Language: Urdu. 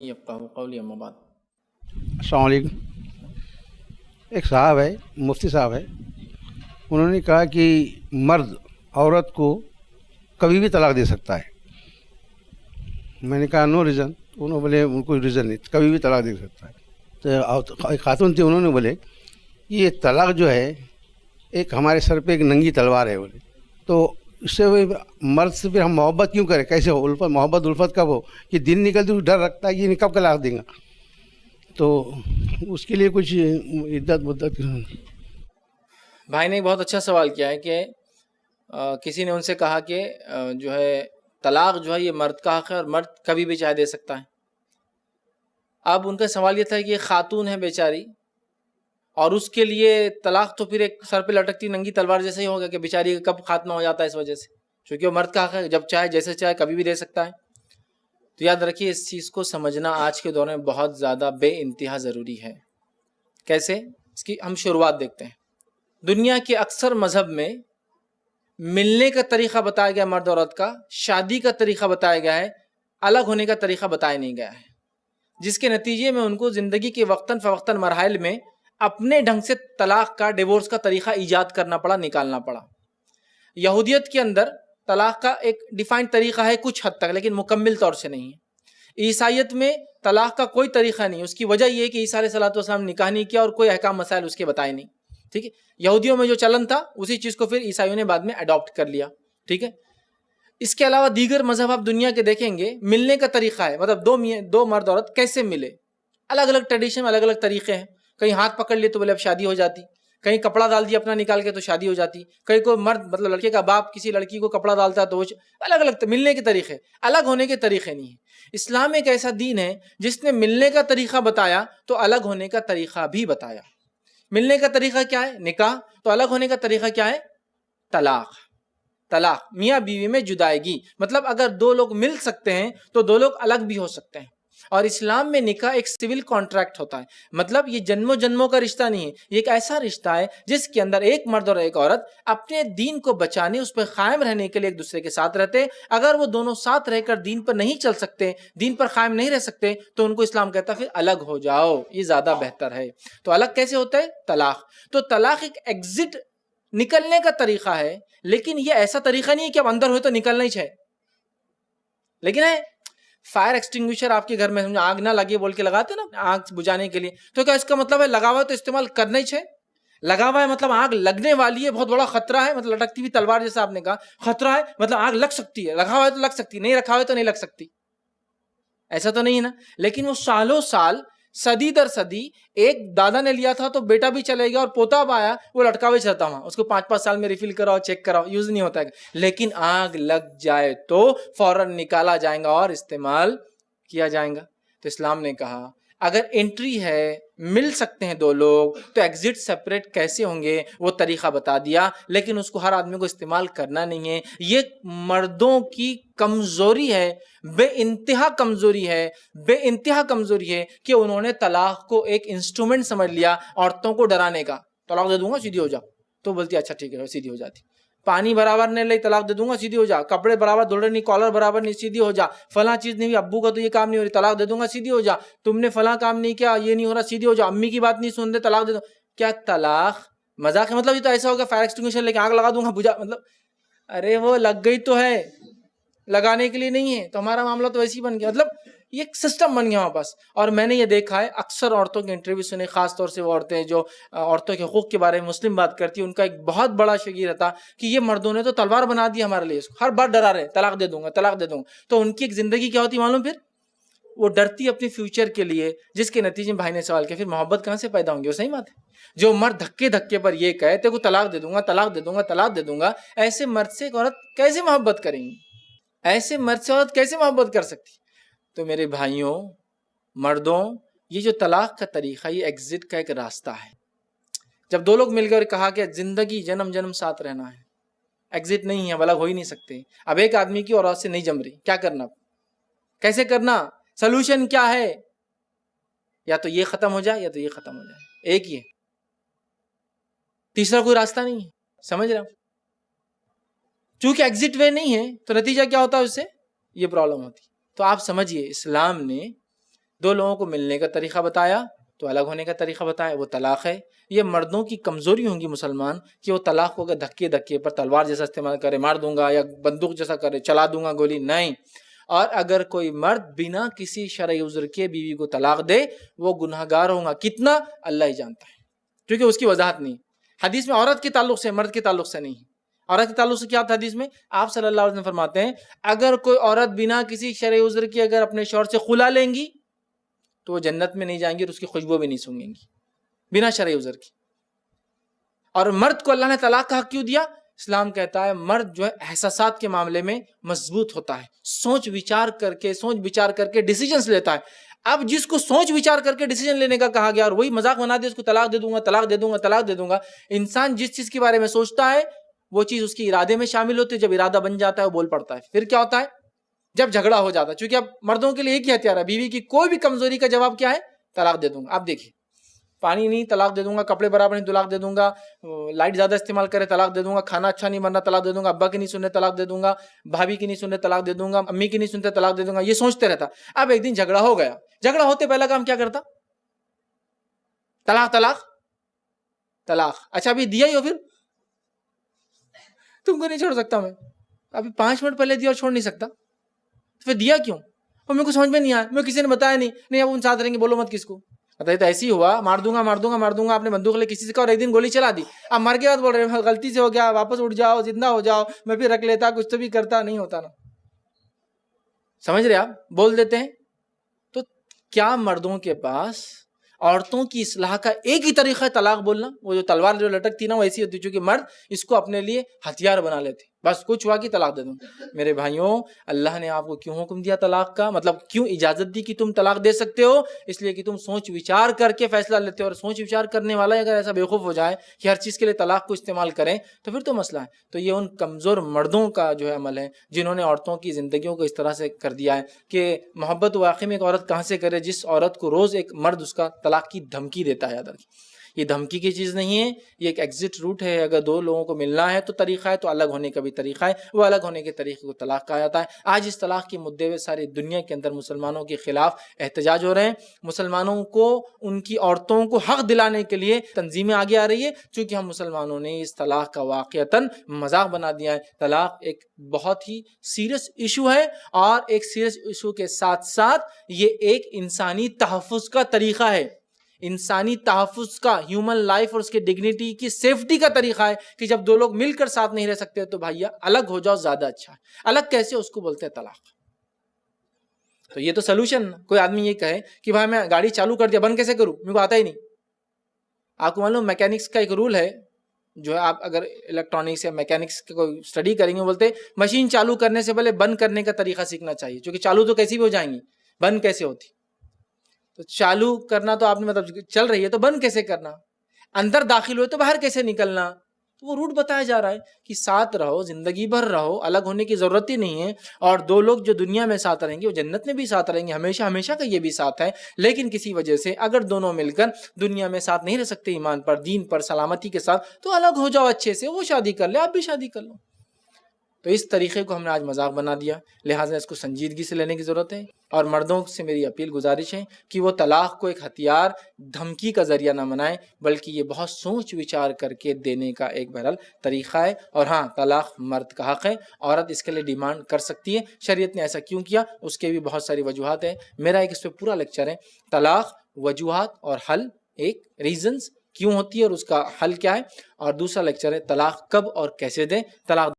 یفقہوا قولی اما بعد۔ السلام علیکم۔ ایک صاحب ہے، مفتی صاحب ہے، انہوں نے کہا کہ مرد عورت کو کبھی بھی طلاق دے سکتا ہے۔ میں نے کہا نو ریزن، انہوں نے بولے کوئی ریزن نہیں، کبھی بھی طلاق دے سکتا ہے۔ تو ایک خاتون تھی، انہوں نے بولے یہ طلاق جو ہے ایک ہمارے سر پہ ایک ننگی تلوار ہے بولے، تو اس سے مرد سے پھر ہم محبت کیوں کریں؟ کیسے ہو الفت؟ محبت الفت کب ہو کہ دن نکلتے ہوئے ڈر رکھتا ہے کہ یہ کب طلاق دیں گا، تو اس کے لیے کچھ عدت مدت۔ بھائی نے ایک بہت اچھا سوال کیا ہے کہ کسی نے ان سے کہا کہ جو ہے طلاق جو ہے یہ مرد کا حق ہے اور مرد کبھی بھی چاہے دے سکتا ہے۔ اب ان کا سوال یہ تھا کہ یہ خاتون ہے بیچاری، اور اس کے لیے طلاق تو پھر ایک سر پہ لٹکتی ننگی تلوار جیسے ہی ہوگا کہ بیچاری کا کب خاتمہ ہو جاتا ہے اس وجہ سے، چونکہ وہ مرد کا حق ہے، جب چاہے جیسے چاہے کبھی بھی دے سکتا ہے۔ تو یاد رکھیے اس چیز کو سمجھنا آج کے دور میں بہت زیادہ بے انتہا ضروری ہے۔ کیسے؟ اس کی ہم شروعات دیکھتے ہیں۔ دنیا کے اکثر مذہب میں ملنے کا طریقہ بتایا گیا مرد عورت کا، شادی کا طریقہ بتایا گیا ہے، الگ ہونے کا طریقہ بتایا نہیں گیا ہے، جس کے نتیجے میں ان کو زندگی کے وقتاً فوقتاً مراحل میں اپنے ڈھنگ سے طلاق کا، ڈیورس کا طریقہ ایجاد کرنا پڑا، نکالنا پڑا۔ یہودیت کے اندر طلاق کا ایک ڈیفائنڈ طریقہ ہے کچھ حد تک، لیکن مکمل طور سے نہیں ہے۔ عیسائیت میں طلاق کا کوئی طریقہ نہیں، اس کی وجہ یہ ہے کہ عیسیٰ علیہ السلام نے نکاح نہیں کیا اور کوئی احکام مسائل اس کے بتائے نہیں، ٹھیک ہے۔ یہودیوں میں جو چلن تھا اسی چیز کو پھر عیسائیوں نے بعد میں اڈاپٹ کر لیا، ٹھیک ہے۔ اس کے علاوہ دیگر مذہب آپ دنیا کے دیکھیں گے، ملنے کا طریقہ ہے، مطلب دو مرد عورت کیسے ملے، الگ الگ ٹریڈیشن میں الگ الگ طریقے ہیں۔ کہیں ہاتھ پکڑ لیے تو بولے اب شادی ہو جاتی، کہیں کپڑا ڈال دیا اپنا نکال کے تو شادی ہو جاتی، کہیں کوئی مرد مطلب لڑکے کا باپ کسی لڑکی کو کپڑا ڈالتا ہے تو وہ الگ الگ ملنے کے طریقے، الگ ہونے کے طریقے نہیں ہیں۔ اسلام ایک ایسا دین ہے جس نے ملنے کا طریقہ بتایا تو الگ ہونے کا طریقہ بھی بتایا۔ ملنے کا طریقہ کیا ہے؟ نکاح۔ تو الگ ہونے کا طریقہ کیا ہے؟ طلاق۔ طلاق میاں بیوی میں جدائیگی، مطلب اگر دو لوگ مل سکتے ہیں تو دو لوگ الگ بھی ہو سکتے ہیں۔ اور اسلام میں نکاح ایک سول کانٹریکٹ ہوتا ہے، مطلب یہ جنموں جنموں کا رشتہ نہیں ہے، یہ ایک ایسا رشتہ ہے جس کے اندر ایک مرد اور ایک عورت اپنے دین کو بچانے، اس پہ قائم رہنے کے لیے ایک دوسرے کے ساتھ رہتے ہیں۔ اگر وہ دونوں ساتھ رہ کر دین پر نہیں چل سکتے، دین پر قائم نہیں رہ سکتے، تو ان کو اسلام کہتا ہے پھر الگ ہو جاؤ، یہ زیادہ بہتر ہے۔ تو الگ کیسے ہوتا ہے؟ طلاق۔ تو طلاق ایک ایگزٹ، نکلنے کا طریقہ ہے، لیکن یہ ایسا طریقہ نہیں ہے کہ اب اندر ہوئے تو نکلنا ہی چاہے، لیکن ہے فائر ایکسٹنگوشر آپ کے گھر میں آگ نہ لگے بول کے لگاتے نا آگ بجھانے کے لیے، تو کیا اس کا مطلب ہے لگا ہوا ہے تو استعمال کرنا ہی چاہے؟ لگا ہوا ہے مطلب آگ لگنے والی ہے، بہت بڑا خطرہ ہے، مطلب لٹکتی ہوئی تلوار جیسا آپ نے کہا، خطرہ ہے مطلب آگ لگ سکتی ہے، لگا ہوا ہے تو لگ سکتی، نہیں رکھا ہوا ہے تو نہیں لگ سکتی، ایسا تو نہیں ہے نا۔ لیکن وہ سالوں سال، صدی در صدی، ایک دادا نے لیا تھا تو بیٹا بھی چلے گیا اور پوتا اب آیا وہ لٹکا ہوئے چلتا وہاں، اس کو 5-5 سال میں ریفل کراؤ، چیک کراؤ، یوز نہیں ہوتا ہے۔ لیکن آگ لگ جائے تو فوراً نکالا جائے گا اور استعمال کیا جائے گا۔ تو اسلام نے کہا اگر انٹری ہے، مل سکتے ہیں دو لوگ، تو ایگزٹ سیپریٹ کیسے ہوں گے وہ طریقہ بتا دیا، لیکن اس کو ہر آدمی کو استعمال کرنا نہیں ہے۔ یہ مردوں کی کمزوری ہے، بے انتہا کمزوری ہے، بے انتہا کمزوری ہے کہ انہوں نے طلاق کو ایک انسٹرومنٹ سمجھ لیا عورتوں کو ڈرانے کا۔ طلاق دے دوں گا سیدھی ہو جا، تو بولتی اچھا ٹھیک ہے سیدھی ہو جاتی۔ پانی برابر نہیں لئی طلاق دے دوں گا سیدھی ہو جا، کپڑے برابر دھل رہے نہیں، کالر برابر نہیں سیدھی ہو جا، فلاں چیز نہیں ہوئی، ابو کا تو یہ کام نہیں ہو رہی طلاق دے دوں گا سیدھی ہو جا، تم نے فلاں کام نہیں کیا یہ نہیں ہو رہا سیدھی ہو جا، امی کی بات نہیں سن دے طلاق دے دو۔ کیا طلاق مذاق ہے؟ مطلب یہ تو ایسا ہوگا فائر ایکسٹنگوشر لے کے آگ لگا دوں گا بجھا، مطلب ارے وہ لگ گئی تو ہے، لگانے کے لیے نہیں ہے۔ تو ہمارا معاملہ تو ویسے ہی بن گیا، مطلب یہ ایک سسٹم بن گیا واپس۔ اور میں نے یہ دیکھا ہے اکثر عورتوں کے انٹرویو سنے، خاص طور سے وہ عورتیں جو عورتوں کے حقوق کے بارے میں مسلم بات کرتی ہیں، ان کا ایک بہت بڑا شگیر تھا کہ یہ مردوں نے تو تلوار بنا دی ہمارے لیے، اس کو ہر بار ڈرا رہے طلاق دے دوں گا طلاق دے دوں گا۔ تو ان کی ایک زندگی کیا ہوتی معلوم؟ پھر وہ ڈرتی اپنی فیوچر کے لیے، جس کے نتیجے میں بھائی نے سوال کیا پھر محبت کہاں سے پیدا ہوں گی؟ وہ صحیح بات ہے۔ جو مرد دھکے دھکے پر یہ کہے تے کو طلاق دے دوں گا طلاق دے دوں گا طلاق دے دوں گا، ایسے مرد سے ایک عورت کیسے محبت کریں گی؟ ایسے مرد سے عورت کیسے محبت کر سکتی؟ تو میرے بھائیوں، مردوں، یہ جو طلاق کا طریقہ یہ ایگزٹ کا ایک راستہ ہے۔ جب دو لوگ مل کر کہا کہ زندگی جنم جنم ساتھ رہنا ہے، ایگزٹ نہیں ہے، الگ ہو ہی نہیں سکتے، اب ایک آدمی کی اور عورت سے نہیں جم رہی، کیا کرنا، کیسے کرنا، سلوشن کیا ہے؟ یا تو یہ ختم ہو جائے یا تو یہ ختم ہو جائے، ایک ہی ہے، تیسرا کوئی راستہ نہیں ہے، سمجھ رہا ہوں؟ چونکہ ایگزٹ وے نہیں ہے تو نتیجہ کیا ہوتا ہے، اس سے یہ پرابلم ہوتی۔ تو آپ سمجھیے اسلام نے دو لوگوں کو ملنے کا طریقہ بتایا تو الگ ہونے کا طریقہ بتایا، وہ طلاق ہے۔ یہ مردوں کی کمزوری ہوں گی مسلمان کہ وہ طلاق کو اگر دھکے پر تلوار جیسا استعمال کرے، مار دوں گا، یا بندوق جیسا کرے، چلا دوں گا گولی، نہیں۔ اور اگر کوئی مرد بنا کسی شرعی عذر کے بیوی کو طلاق دے وہ گناہ گار ہوگا، کتنا اللہ ہی جانتا ہے، کیونکہ اس کی وضاحت نہیں۔ حدیث میں عورت کے تعلق سے، مرد کے تعلق سے نہیں۔ عورت کے تعلق سے کیا تھا حدیث میں؟ آپ صلی اللہ علیہ وسلم فرماتے ہیں اگر کوئی عورت بنا کسی شرعی عذر کے اگر اپنے شوہر سے خلا لیں گی تو وہ جنت میں نہیں جائیں گی اور اس کی خوشبو بھی نہیں سونگیں گی، بنا شرعی عذر کی۔ اور مرد کو اللہ نے طلاق کا حق کیوں دیا؟ اسلام کہتا ہے مرد جو ہے احساسات کے معاملے میں مضبوط ہوتا ہے، سوچ وچار کر کے ڈیسیجنز لیتا ہے۔ اب جس کو سوچ وچار کر کے ڈیسیجن لینے کا کہا گیا اور وہی مذاق بنا دے اس کو طلاق دے دوں گا، طلاق دے دوں گا، طلاق دے دوں گا، انسان جس چیز کے بارے میں سوچتا ہے وہ چیز اس کی ارادے میں شامل ہوتی ہے، جب ارادہ بن جاتا ہے وہ بول پڑتا ہے۔ پھر کیا ہوتا ہے؟ جب جھگڑا ہو جاتا ہے، چونکہ اب مردوں کے لیے ایک ہی ہتھیار ہے، بیوی کی کوئی بھی کمزوری کا جواب کیا ہے؟ طلاق دے دوں گا۔ آپ دیکھیے، پانی نہیں، طلاق دے دوں گا، کپڑے برابر نہیں، طلاق دے دوں گا، لائٹ زیادہ استعمال کرے طلاق دے دوں گا، کھانا اچھا نہیں بننا طلاق دے دوں گا، ابا کی نہیں سننے طلاق دے دوں گا، بھابھی کی نہیں سننے طلاق دے دوں گا، امی کی نہیں سنتے طلاق دے دوں گا، یہ سوچتے رہتا۔ اب ایک دن جھگڑا ہو گیا، جھگڑا ہوتے پہلا کام کیا کرتا؟ طلاق طلاق طلاق۔ اچھا ابھی دیا ہی ہو، پھر تم کو نہیں چھوڑ سکتا میں، ابھی 5 منٹ پہلے دیا اور چھوڑ نہیں سکتا، پھر دیا کیوں؟ اور میرے کو سمجھ میں نہیں آیا، میں کسی نے بتایا نہیں، اب ان ساتھ رہیں گے، بولو مت کس کو۔ بتائیے تو ایسی ہوا، مار دوں گا، آپ نے بندوق لے کسی سے کہا اور ایک دن گولی چلا دی، اب مر کے بعد بول رہے ہیں غلطی سے ہو گیا، واپس اٹھ جاؤ، زندہ ہو جاؤ، میں بھی رکھ لیتا، کچھ تو بھی کرتا، نہیں ہوتا نا۔ سمجھ رہے آپ؟ بول دیتے ہیں۔ تو کیا مردوں کے پاس عورتوں کی اصلاح کا ایک ہی طریقہ ہے طلاق بولنا؟ وہ جو تلوار جو لٹکتی نا وہ ایسی ہوتی، چونکہ مرد اس کو اپنے لیے ہتھیار بنا لیتے، بس کچھ ہوا کہ طلاق دے دوں۔ میرے بھائیوں، اللہ نے آپ کو کیوں حکم دیا طلاق کا؟ مطلب کیوں اجازت دی کہ تم طلاق دے سکتے ہو؟ اس لیے کہ تم سوچ وچار کر کے فیصلہ لیتے ہو، اور سوچ وچار کرنے والا اگر ایسا بیوقوف ہو جائے کہ ہر چیز کے لیے طلاق کو استعمال کریں تو پھر تو مسئلہ ہے۔ تو یہ ان کمزور مردوں کا جو ہے عمل ہے جنہوں نے عورتوں کی زندگیوں کو اس طرح سے کر دیا ہے کہ محبت واقعی میں ایک عورت کہاں سے کرے جس عورت کو روز ایک مرد اس کا طلاق کی دھمکی دیتا ہے۔ یاد رکھیے، یہ دھمکی کی چیز نہیں ہے، یہ ایک ایگزٹ روٹ ہے۔ اگر دو لوگوں کو ملنا ہے تو طریقہ ہے، تو الگ ہونے کا بھی طریقہ ہے، وہ الگ ہونے کے طریقے کو طلاق کہا جاتا ہے۔ آج اس طلاق کے مدعے ہوئے ساری دنیا کے اندر مسلمانوں کے خلاف احتجاج ہو رہے ہیں، مسلمانوں کو ان کی عورتوں کو حق دلانے کے لیے تنظیمیں آگے آ رہی ہے، چونکہ ہم مسلمانوں نے اس طلاق کا واقعتاً مذاق بنا دیا ہے۔ طلاق ایک بہت ہی سیریس ایشو ہے، اور ایک سیریس ایشو کے ساتھ ساتھ یہ ایک انسانی تحفظ کا طریقہ ہے، انسانی تحفظ کا، ہیومن لائف اور اس کے ڈگنیٹی کی سیفٹی کا طریقہ ہے کہ جب دو لوگ مل کر ساتھ نہیں رہ سکتے تو بھائیا الگ ہو جاؤ، زیادہ اچھا ہے۔ الگ کیسے؟ اس کو بولتے ہیں طلاق۔ تو یہ تو سلوشن۔ کوئی آدمی یہ کہے کہ بھائی میں گاڑی چالو کر دیا، بند کیسے کروں؟ میرے کو آتا ہی نہیں۔ آپ کو معلوم میکینکس کا ایک رول ہے، جو ہے آپ اگر الیکٹرانکس یا میکینکس کی کوئی اسٹڈی کریں گے، بولتے مشین چالو کرنے سے پہلے بند کرنے کا طریقہ سیکھنا چاہیے، کیونکہ چالو تو کیسی بھی ہو جائیں گی، بند کیسے ہوتی؟ تو چالو کرنا تو آپ نے مطلب چل رہی ہے تو بند کیسے کرنا، اندر داخل ہوئے تو باہر کیسے نکلنا، تو وہ روٹ بتایا جا رہا ہے کہ ساتھ رہو، زندگی بھر رہو، الگ ہونے کی ضرورت ہی نہیں ہے۔ اور دو لوگ جو دنیا میں ساتھ رہیں گے وہ جنت میں بھی ساتھ رہیں گے، ہمیشہ ہمیشہ کا یہ بھی ساتھ ہے۔ لیکن کسی وجہ سے اگر دونوں مل کر دنیا میں ساتھ نہیں رہ سکتے ایمان پر، دین پر، سلامتی کے ساتھ، تو الگ ہو جاؤ اچھے سے، وہ شادی کر لے، آپ بھی شادی کر لو۔ تو اس طریقے کو ہم نے آج مذاق بنا دیا، لہٰذا اس کو سنجیدگی سے لینے کی ضرورت ہے۔ اور مردوں سے میری اپیل گزارش ہے کہ وہ طلاق کو ایک ہتھیار، دھمکی کا ذریعہ نہ بنائیں، بلکہ یہ بہت سوچ وچار کر کے دینے کا ایک بہرحال طریقہ ہے۔ اور ہاں، طلاق مرد کا حق ہے، عورت اس کے لیے ڈیمانڈ کر سکتی ہے۔ شریعت نے ایسا کیوں کیا، اس کے بھی بہت ساری وجوہات ہیں۔ میرا ایک اس پہ پورا لیکچر ہے، طلاق، وجوہات اور حل، ایک ریزنز کیوں ہوتی ہے اور اس کا حل کیا ہے، اور دوسرا لیکچر ہے طلاق کب اور کیسے دیں۔ طلاق